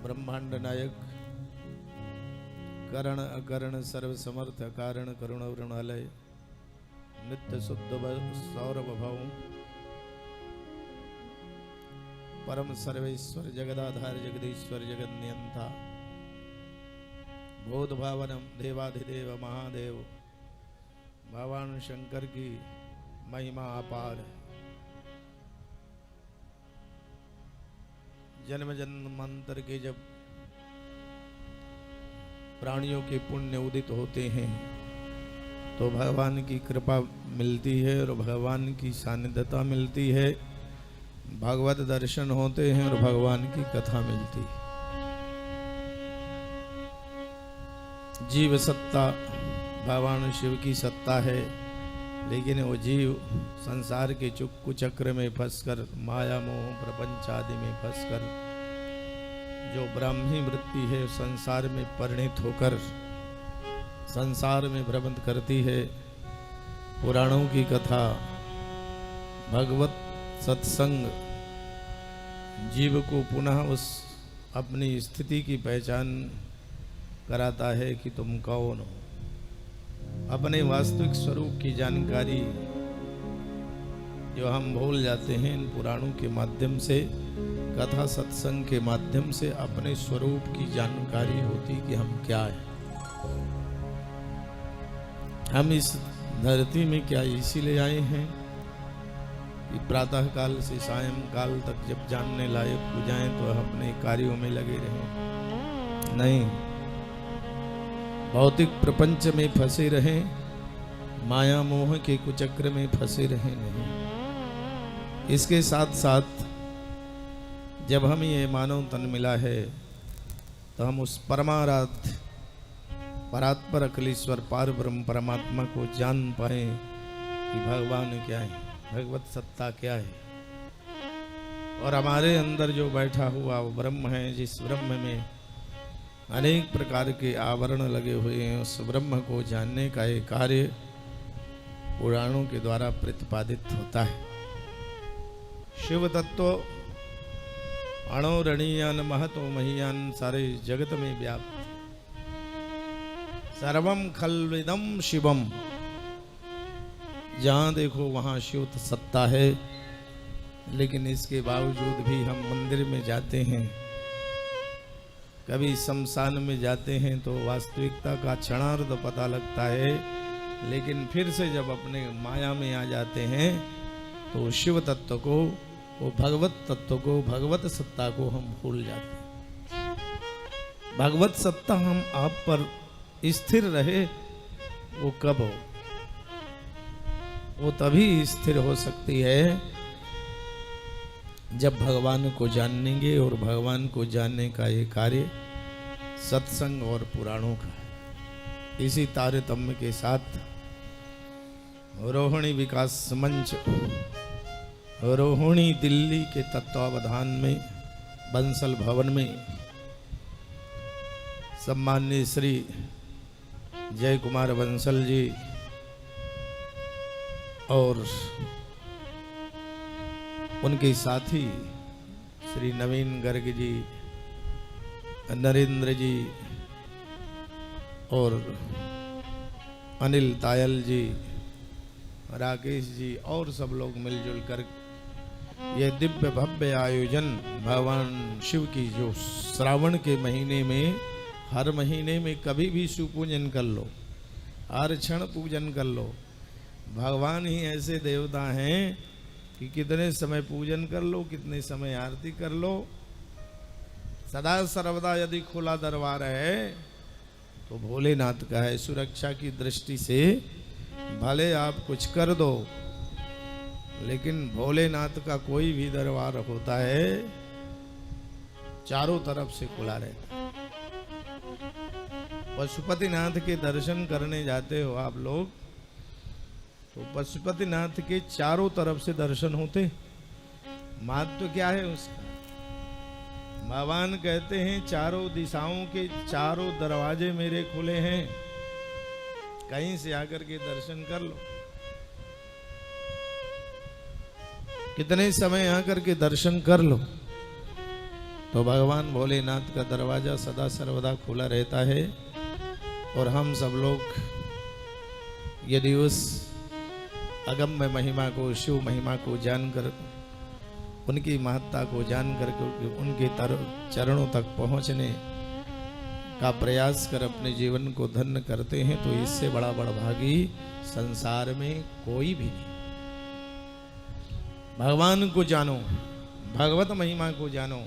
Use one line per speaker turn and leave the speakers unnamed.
ब्रह्मांड नायक करण अकरण सर्व समर्थ कारण करुण वृणालय नित्य शुद्ध सौरभ भव परम सर्वेश्वर जगदाधार जगदीश्वर जगन्नियंता बोध भावनम देवाधिदेव महादेव भगवान शंकर की महिमा अपार। जन्म जन्मांतर के जब प्राणियों के पुण्य उदित होते हैं तो भगवान की कृपा मिलती है और भगवान की सानिध्यता मिलती है, भगवत दर्शन होते हैं और भगवान की कथा मिलती है। जीव सत्ता भगवान शिव की सत्ता है, लेकिन वो जीव संसार के कुचक्र में फंसकर माया मोह प्रपंच आदि में फंसकर जो ब्राह्मी वृत्ति है संसार में परिणित होकर संसार में भ्रमण करती है। पुराणों की कथा भगवत सत्संग जीव को पुनः उस अपनी स्थिति की पहचान कराता है कि तुम कौन हो। अपने वास्तविक स्वरूप की जानकारी जो हम भूल जाते हैं इन पुराणों के माध्यम से, कथा सत्संग के माध्यम से अपने स्वरूप की जानकारी होती कि हम क्या हैं, हम इस धरती में क्या इसीलिए आए हैं कि प्रातः काल से सायं काल तक जब जानने लायक हो जाएं तो अपने कार्यों में लगे रहें। नहीं, भौतिक प्रपंच में फंसे रहें, माया मोह के कुचक्र में फंसे रहें नहीं। इसके साथ साथ जब हमें ये मानव तन मिला है तो हम उस परमाराध्य परात्पर अखिलेश्वर पार ब्रह्म परमात्मा को जान पाए कि भगवान क्या है, भगवत सत्ता क्या है, और हमारे अंदर जो बैठा हुआ वो ब्रह्म है, जिस ब्रह्म में अनेक प्रकार के आवरण लगे हुए हैं, उस ब्रह्म को जानने का एक कार्य पुराणों के द्वारा प्रतिपादित होता है। शिव तत्व अणोरणीयान महतो महीयान सारे जगत में व्याप्त, सर्वम खल्विदम शिवम, जहां देखो वहां शिव सत्ता है। लेकिन इसके बावजूद भी हम मंदिर में जाते हैं, कभी शमशान में जाते हैं तो वास्तविकता का क्षणार्ध पता लगता है, लेकिन फिर से जब अपने माया में आ जाते हैं तो शिव तत्व को, वो भगवत तत्व को, भगवत सत्ता को हम भूल जाते हैं। भगवत सत्ता हम आप पर स्थिर रहे वो कब हो? वो तभी स्थिर हो सकती है जब भगवान को जानेंगे, और भगवान को जानने का ये कार्य सत्संग और पुराणों का है। इसी तारतम्य के साथ रोहिणी विकास मंच रोहिणी दिल्ली के तत्वावधान में बंसल भवन में सम्माननीय श्री जय कुमार बंसल जी और उनके साथी श्री नवीन गर्ग जी, नरेंद्र जी और अनिल तायल जी, राकेश जी और सब लोग मिलजुल कर यह दिव्य भव्य आयोजन भगवान शिव की, जो श्रावण के महीने में हर महीने में कभी भी शिव पूजन कर लो, हर क्षण पूजन कर लो। भगवान ही ऐसे देवता हैं कि कितने समय पूजन कर लो, कितने समय आरती कर लो, सदा सर्वदा यदि खुला दरबार है तो भोलेनाथ का है। सुरक्षा की दृष्टि से भले आप कुछ कर दो, लेकिन भोलेनाथ का कोई भी दरबार होता है चारों तरफ से खुला रहता है। पशुपतिनाथ के दर्शन करने जाते हो आप लोग तो पशुपतिनाथ के चारों तरफ से दर्शन होते। महत्व क्या है उसका? भगवान कहते हैं चारों दिशाओं के चारों दरवाजे मेरे खुले हैं, कहीं से आकर के दर्शन कर लो। कितने समय आकर के दर्शन कर लो। तो भगवान भोलेनाथ का दरवाजा सदा सर्वदा खुला रहता है। और हम सब लोग यदि उस अगम्य महिमा को, शिव महिमा को जानकर, उनकी महत्ता को जानकर उनके चरणों तक पहुंचने का प्रयास कर अपने जीवन को धन्य करते हैं, तो इससे बड़ा बड़भागी संसार में कोई भी नहीं। भगवान को जानो, भगवत महिमा को जानो।